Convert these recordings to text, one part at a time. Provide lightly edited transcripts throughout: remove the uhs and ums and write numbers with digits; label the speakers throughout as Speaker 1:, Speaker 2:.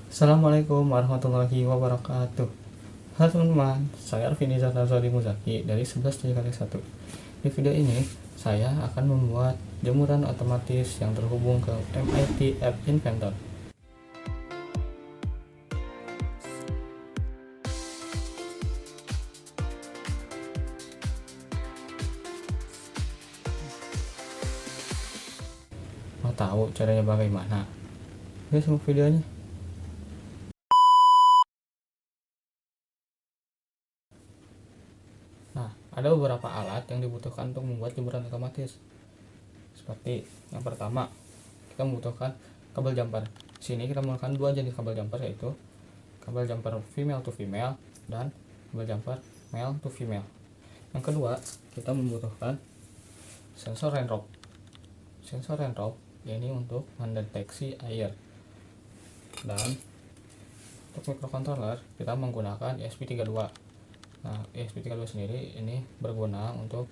Speaker 1: Assalamualaikum warahmatullahi wabarakatuh. Halo teman-teman, saya Arvin Izar Razali Muzaki dari 11 1. Di video ini, saya akan membuat jemuran otomatis yang terhubung ke MIT App Inventor. Mau tahu caranya bagaimana? Yuk simak videonya. Nah, ada beberapa alat yang dibutuhkan untuk membuat jemuran otomatis. Seperti yang pertama, kita membutuhkan kabel jumper. Di sini kita menggunakan dua jenis kabel jumper, yaitu kabel jumper female to female dan kabel jumper male to female. Yang kedua, kita membutuhkan sensor rain rope. Sensor rain rope ini untuk mendeteksi air. Dan untuk microcontroller kita menggunakan ESP32. Nah, ESP32 sendiri ini berguna untuk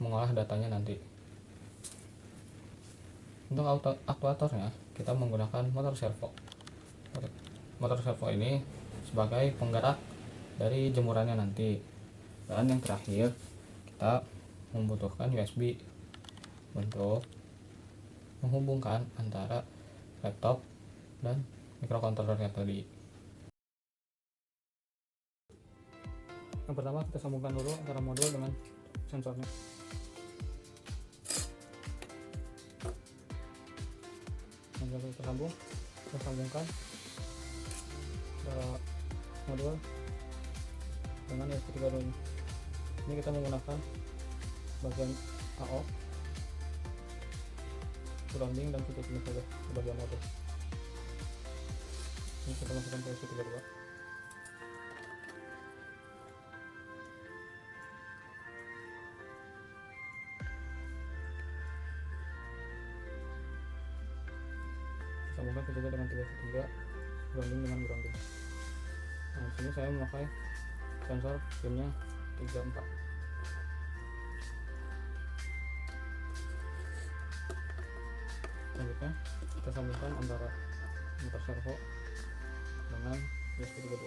Speaker 1: mengolah datanya nanti. Untuk aktuatornya kita menggunakan motor servo. Motor servo ini sebagai penggerak dari jemurannya nanti. Dan yang terakhir, kita membutuhkan USB untuk menghubungkan antara laptop dan microcontrollernya tadi. Yang pertama, kita sambungkan dulu antara modul dengan sensornya. Sensor kita sambungkan modul dengan ESP32 ini. Ini kita menggunakan bagian AO, grounding, dan titik ini saja di bagian modul. Ini kita masukkan ke ESP32. Sambungkan saja dengan 3 grounding dengan grounding. Nah, di sini saya memakai sensor pinnya 34. Selanjutnya kita sambungkan antara motor servo dengan ESP32.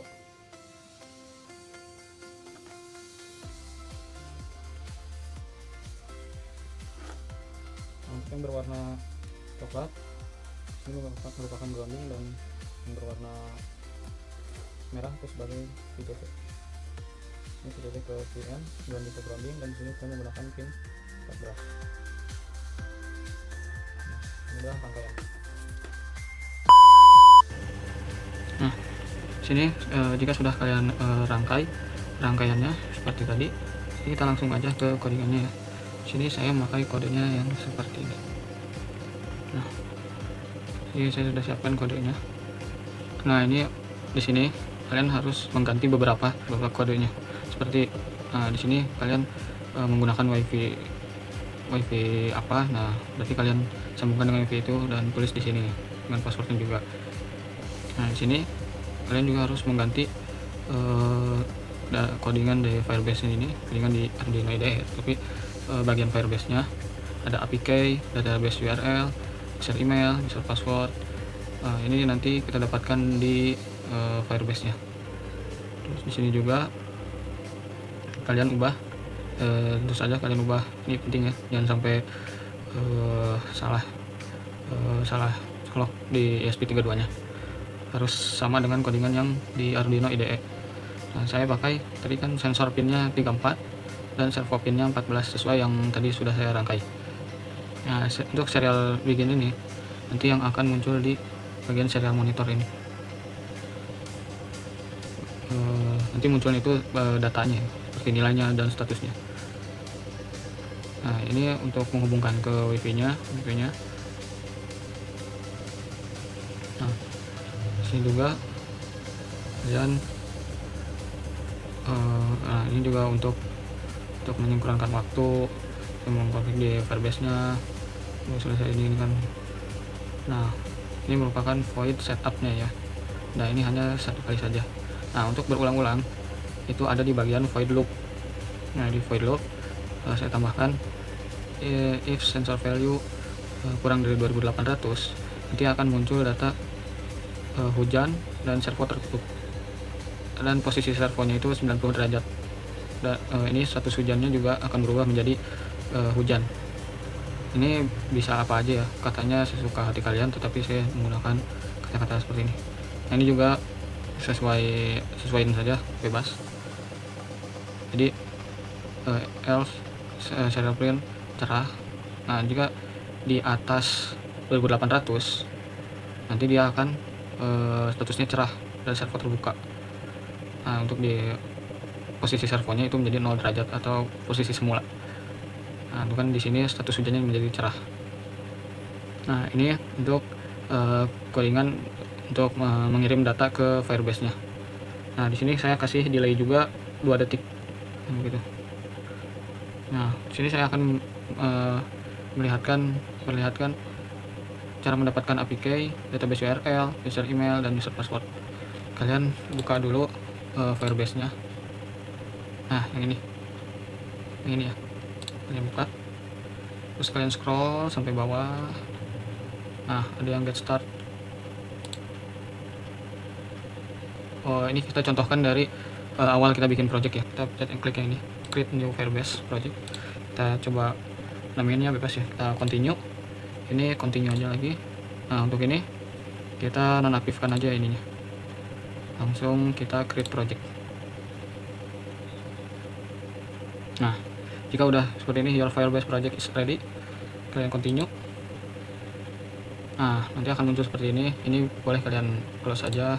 Speaker 1: Untuk yang berwarna coklat ini merupakan grounding, dan yang berwarna merah itu sebagai VTC. Ini VTC ke PN, grounding ke grounding, dan di sini saya menggunakan pin 14. Nah, ini adalah rangkaian. Nah, sini jika sudah kalian rangkai rangkaiannya seperti tadi, kita langsung aja ke codingannya ya. Sini saya memakai kodenya yang seperti ini. Nah, ini saya sudah siapkan kodenya. Nah, ini di sini kalian harus mengganti beberapa kodenya. Seperti di sini kalian menggunakan wifi apa. Nah, berarti kalian sambungkan dengan wifi itu dan tulis di sini dengan passwordnya juga. Nah, di sini kalian juga harus mengganti codingan dari Firebase ini, codingan di Arduino IDE. Tapi bagian Firebase-nya ada API, database URL, user email, user password. Ini nanti kita dapatkan di Firebase-nya. Terus di sini juga kalian ubah, tentu saja kalian ubah. Ini penting ya, jangan sampai salah clock di ESP32-nya. Harus sama dengan codingan yang di Arduino IDE. Nah, saya pakai tadi kan sensor pinnya 34 dan servo pinnya 14 sesuai yang tadi sudah saya rangkai. Nah, untuk serial begin ini nanti yang akan muncul di bagian serial monitor ini. Nanti munculnya itu datanya, seperti nilainya dan statusnya. Nah, ini untuk menghubungkan ke wifi-nya. Nah, sini juga dan nah, ini juga untuk menyinkronkan waktu, mengkonfig di Firebase-nya. Selesai ini kan. Nah, ini merupakan void setup-nya ya. Nah, ini hanya satu kali saja. Nah, untuk berulang-ulang itu ada di bagian void loop. Nah, di void loop saya tambahkan if sensor value kurang dari 2800, nanti akan muncul data hujan dan servo tertutup, dan posisi servonya itu 90 derajat. Dan ini status hujannya juga akan berubah menjadi hujan. Ini bisa apa aja ya, katanya sesuka hati kalian, tetapi saya menggunakan kata-kata seperti ini. Nah, ini juga sesuaiin saja, bebas. Jadi else serial print cerah. Nah, jika di atas 2800 nanti dia akan statusnya cerah dan servo terbuka. Nah, untuk di posisi servonya itu menjadi 0 derajat atau posisi semula. Nah, itu kan di sini status hujannya menjadi cerah. Nah, ini untuk codingan untuk mengirim data ke Firebase-nya. Nah, di sini saya kasih delay juga 2 detik gitu. Nah, di sini saya akan memperlihatkan cara mendapatkan APK, database URL, user email, dan user password. Kalian buka dulu Firebase-nya. Nah, yang ini ya. Kalian buka, terus kalian scroll sampai bawah. Nah, ada yang get start. Oh, ini kita contohkan dari awal kita bikin project ya. Kita pencet klik yang ini, create new Firebase project. Kita coba namanya bebas ya, kita continue. Ini continue aja lagi. Nah, untuk ini kita nonaktifkan aja ininya, langsung kita create project. Nah, jika udah seperti ini, your Firebase project is ready, kalian continue. Nah, nanti akan muncul seperti ini. Ini boleh kalian close aja.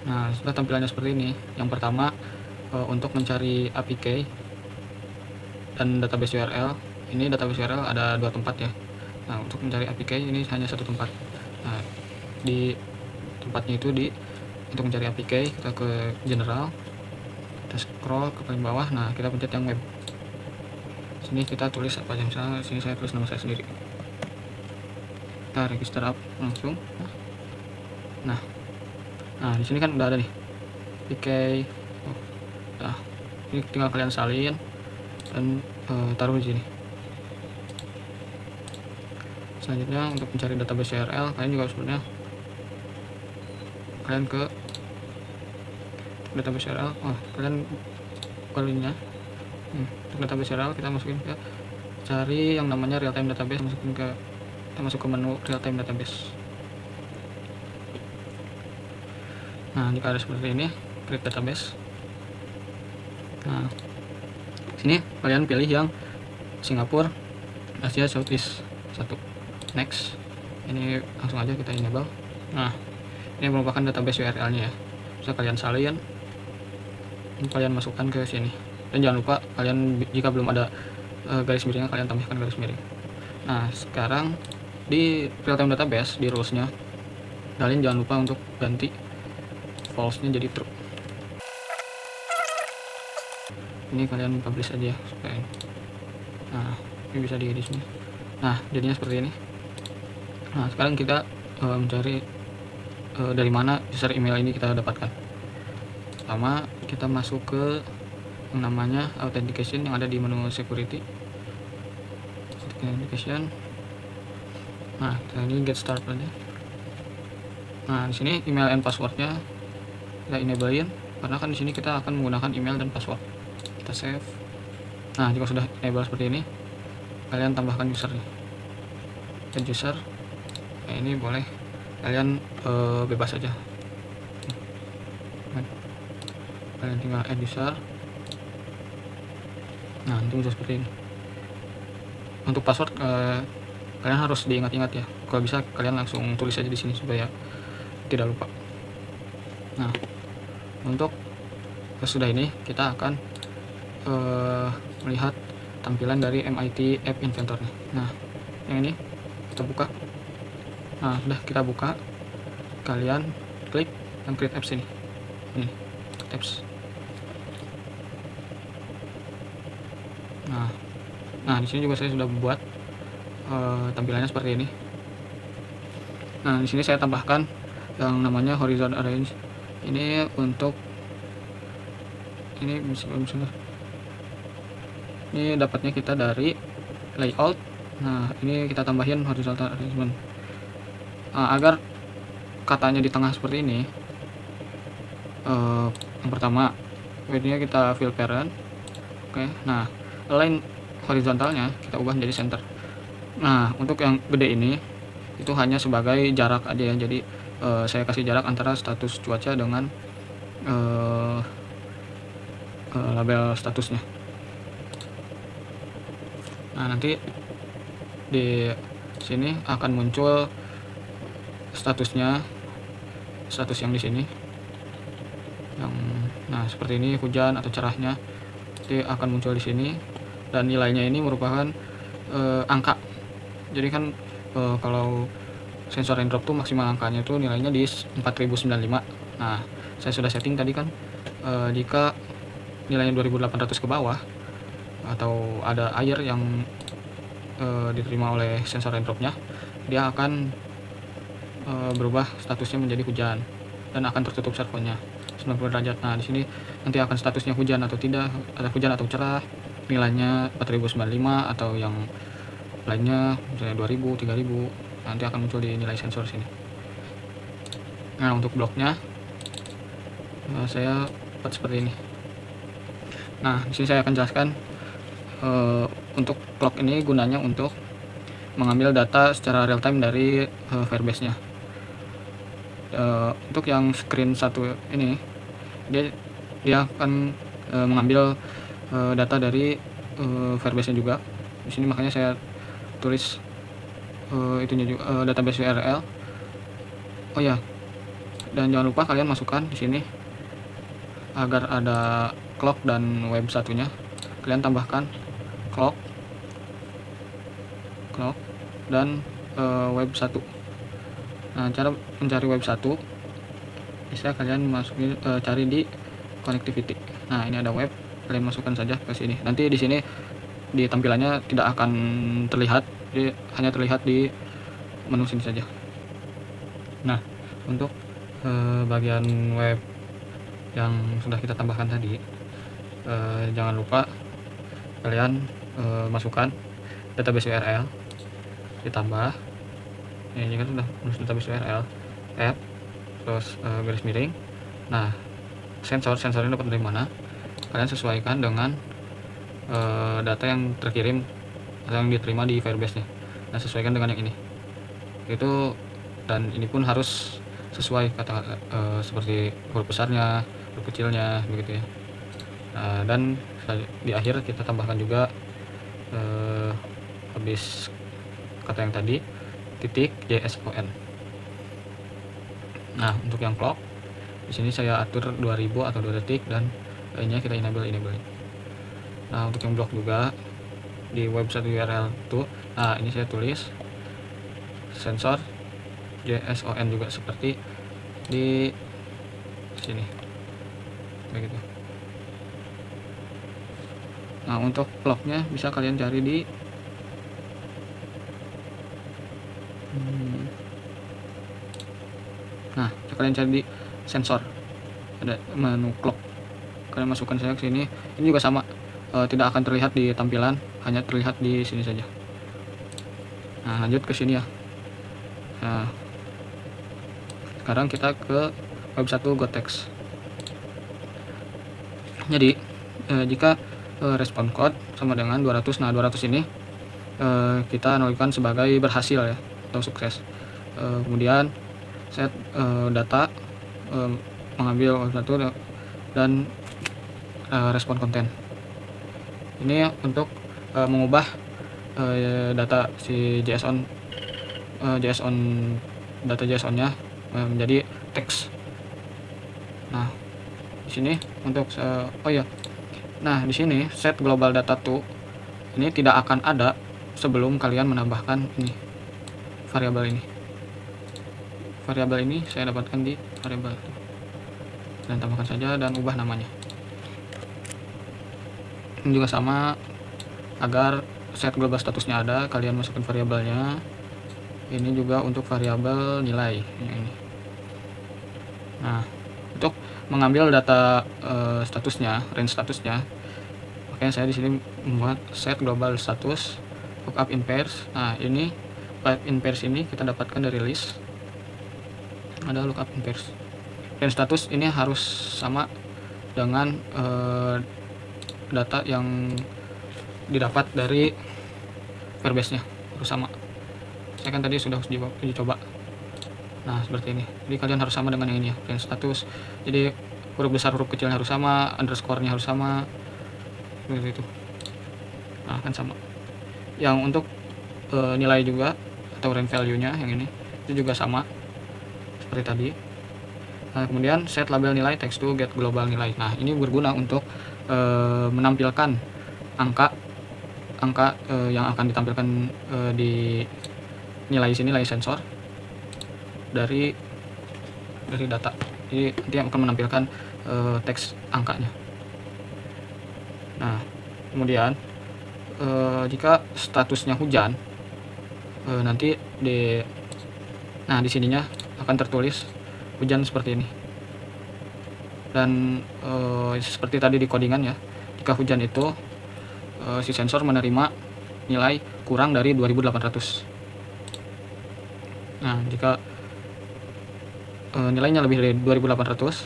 Speaker 1: Nah, sudah tampilannya seperti ini. Yang pertama, untuk mencari APK dan database URL. Ini database URL ada 2 tempat ya. Nah, untuk mencari APK ini hanya 1 tempat. Nah, di tempatnya itu untuk mencari APK, kita ke general, kita scroll ke paling bawah. Nah, kita pencet yang web. Sini kita tulis apa aja, misalnya sini saya tulis nama saya sendiri. Kita register up langsung. Nah, di sini kan udah ada nih APK. Nah, ini tinggal kalian salin dan taruh di sini. Selanjutnya untuk mencari database URL, kalian juga sebenarnya kalian ke database URL. Kalian linknya. Untuk database URL kita masukin ke cari yang namanya real time database, kita masuk ke menu real time database. Nah, jika ada seperti ini, create database. Nah, sini kalian pilih yang Singapura, Asia, Southeast 1. Next. Ini langsung aja kita enable. Nah, ini merupakan database URL-nya ya. Bisa kalian salin, kalian masukkan ke sini. Dan jangan lupa kalian jika belum ada garis miringnya, kalian tambahkan garis miring. Nah, sekarang di real time database, di rules-nya, kalian jangan lupa untuk ganti false-nya jadi true. Ini kalian publish aja ya, supaya ini. Nah, ini bisa di sini. Nah, jadinya seperti ini. Nah, sekarang kita mencari dari mana user email ini kita dapatkan. Pertama, kita masuk ke yang namanya authentication yang ada di menu security. Authentication. Nah, ini get start aja. Nah, di sini email and passwordnya kita enablein, karena kan di sini kita akan menggunakan email dan password. Kita save. Nah, jika sudah enable seperti ini, kalian tambahkan usernya. Add user. Nah, ini boleh kalian bebas saja. Kalian tinggal add user. Nah, itu bisa seperti ini. Untuk password kalian harus diingat-ingat ya. Kalau bisa kalian langsung tulis aja di sini supaya tidak lupa. Nah, untuk sesudah ini kita akan melihat tampilan dari MIT App Inventor nih. Nah, yang ini kita buka. Nah, sudah kita buka, kalian klik yang create apps ini. Ini apps. Nah, di sini juga saya sudah membuat tampilannya seperti ini. Nah, di sini saya tambahkan yang namanya horizon arrange. Ini untuk misalnya ini dapatnya kita dari layout. Nah, ini kita tambahin horizontal arrangement. Agar katanya di tengah seperti ini, yang pertama width-nya kita fill parent. Oke, nah align horizontalnya kita ubah menjadi center. Nah untuk yang gede ini itu hanya sebagai jarak aja ya, jadi saya kasih jarak antara status cuaca dengan label statusnya. Nah nanti di sini akan muncul statusnya, status yang di sini, yang nah seperti ini, hujan atau cerahnya, nanti akan muncul di sini, dan nilainya ini merupakan angka. Jadi kan kalau sensor raindrop tuh maksimal angkanya tuh nilainya di 4095. Nah saya sudah setting tadi kan, jika nilainya 2800 ke bawah atau ada air yang diterima oleh sensor raindropnya, dia akan berubah statusnya menjadi hujan dan akan tertutup servonya 90 derajat. Nah di sini nanti akan statusnya hujan atau tidak, ada hujan atau cerah, nilainya 4095 atau yang lainnya misalnya 2000, 3000, nanti akan muncul di nilai sensor sini. Nah untuk bloknya saya buat seperti ini. Nah di sini saya akan jelaskan untuk clock ini gunanya untuk mengambil data secara real time dari Firebase-nya. Untuk yang screen satu ini dia akan mengambil data dari Firebase-nya juga. Di sini makanya saya tulis itunya juga, database URL. Oh ya, dan jangan lupa kalian masukkan di sini agar ada clock dan web satunya, kalian tambahkan clock dan web 1. Nah cara mencari web 1 bisa kalian masukin, cari di connectivity. Nah ini ada web, kalian masukkan saja ke sini. Nanti di sini di tampilannya tidak akan terlihat, jadi hanya terlihat di menu sini saja. Nah untuk bagian web yang sudah kita tambahkan tadi, jangan lupa kalian masukkan database URL, ditambah ini kan sudah database URL, app, terus garis miring. Nah sensornya dapat dari mana, kalian sesuaikan dengan data yang terkirim atau yang diterima di Firebase nya. Nah sesuaikan dengan yang ini itu, dan ini pun harus sesuai kata seperti huruf besarnya, huruf kecilnya, begitu ya. Dan di akhir kita tambahkan juga habis kata yang tadi titik JSON. Nah untuk yang clock di sini saya atur 2000 atau 2 detik, dan lainnya kita enable. Nah untuk yang blok juga di website URL itu, nah ini saya tulis sensor JSON juga seperti di sini, begitu. Nah untuk clocknya bisa kalian cari di nah kalian cari di sensor, ada menu clock, kalian masukkan saja ke sini. Ini juga sama, tidak akan terlihat di tampilan, hanya terlihat di sini saja. Nah lanjut ke sini ya. Nah sekarang kita ke web 1 GoText. Jadi jika respon code sama dengan 200, nah 200 ini kita nolkan sebagai berhasil ya, atau sukses. Kemudian set data, mengambil web 1 dan respon konten. Ini untuk mengubah data si JSON data JSON-nya menjadi teks. Nah di sini untuk nah di sini set global data to ini tidak akan ada sebelum kalian menambahkan ini variabel ini saya dapatkan di variabel, dan tambahkan saja dan ubah namanya. Ini juga sama, agar set global statusnya ada, kalian masukkan variabelnya. Ini juga untuk variabel nilai ini. Nah untuk mengambil data statusnya, range statusnya, makanya saya di sini membuat set global status lookup in pairs. Nah ini lookup in pairs ini kita dapatkan dari list. ada lookup inverse. Dan status ini harus sama dengan data yang didapat dari Firebase nya, harus sama. Saya kan tadi sudah uji coba. Nah seperti ini, jadi kalian harus sama dengan yang ini ya, print status. Jadi huruf besar huruf kecilnya harus sama, underscore-nya harus sama, seperti itu. Nah kan sama. Yang untuk nilai juga atau range value nya yang ini itu juga sama seperti tadi. Nah kemudian set label nilai text to get global nilai. Nah ini berguna untuk menampilkan angka yang akan ditampilkan di nilai sini, nilai sensor dari data. Jadi nanti akan menampilkan teks angkanya. Nah kemudian jika statusnya hujan, nanti di sininya akan tertulis hujan seperti ini. Dan seperti tadi di codingan ya, jika hujan itu si sensor menerima nilai kurang dari 2800. Nah jika nilainya lebih dari 2800,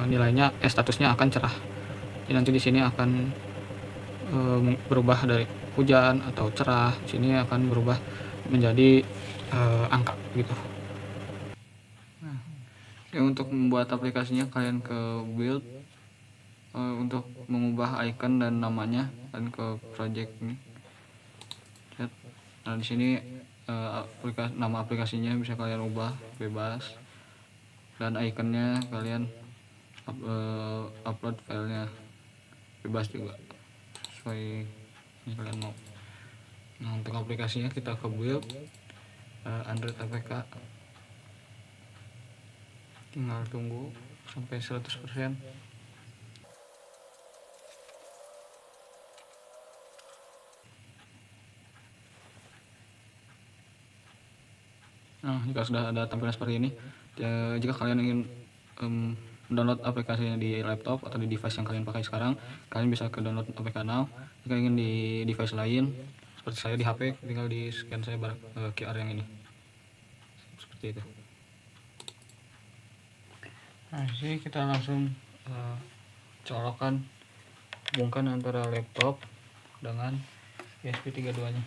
Speaker 1: nilainya statusnya akan cerah. Jadi nanti di sini akan berubah dari hujan atau cerah, di sini akan berubah menjadi angka gitu. Nah, ya untuk membuat aplikasinya kalian ke build, untuk mengubah icon dan namanya dan ke project ini. Nah di sini nama aplikasinya bisa kalian ubah bebas, dan iconnya kalian upload filenya bebas juga sesuai yang kalian mau. Nah untuk aplikasinya kita ke build Android APK, tinggal tunggu sampai 100%. Nah jika sudah ada tampilan seperti ini, jika kalian ingin download aplikasinya di laptop atau di device yang kalian pakai sekarang, kalian bisa ke download APK now. Jika ingin di device lain seperti saya di HP, tinggal di scan saya QR yang ini, seperti itu. Nah sini kita langsung colokan, hubungkan antara laptop dengan ESP32 nya.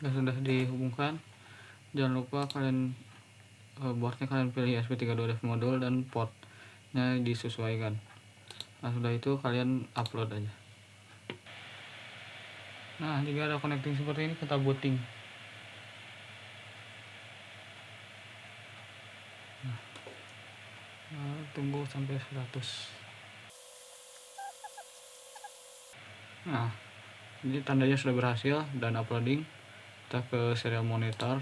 Speaker 1: Sudah dihubungkan, jangan lupa kalian boardnya kalian pilih ESP32 dev module dan portnya disesuaikan. Nah sudah itu kalian upload aja. Nah jika ada connecting seperti ini, kita booting. Nah, tunggu sampai 100. Nah ini tandanya sudah berhasil dan uploading. Kita ke serial monitor.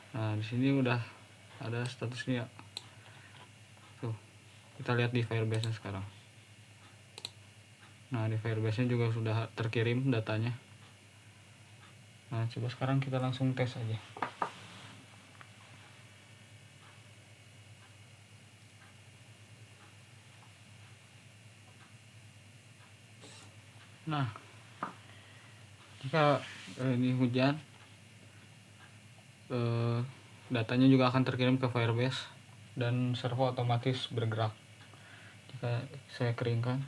Speaker 1: Nah di sini udah ada statusnya. Tuh, kita lihat di Firebase sekarang. Nah di Firebase juga sudah terkirim datanya. Nah coba sekarang kita langsung tes aja. Nah jika ini hujan, datanya juga akan terkirim ke Firebase dan servo otomatis bergerak. Jika saya keringkan,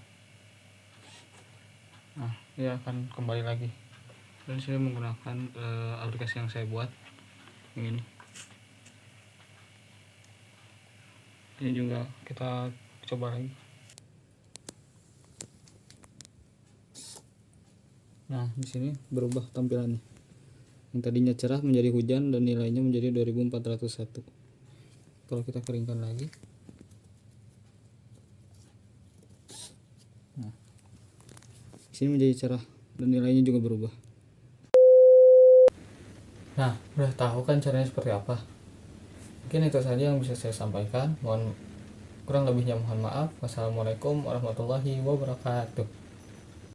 Speaker 1: nah dia akan kembali lagi. Dan saya menggunakan aplikasi yang saya buat yang ini. Ini juga kita coba lagi. Nah di sini berubah tampilannya, yang tadinya cerah menjadi hujan dan nilainya menjadi 2401. Kalau kita keringkan lagi, nah di sini menjadi cerah dan nilainya juga berubah. Nah udah tahu kan caranya seperti apa? Mungkin itu saja yang bisa saya sampaikan. Kurang lebihnya mohon maaf. Wassalamualaikum warahmatullahi wabarakatuh.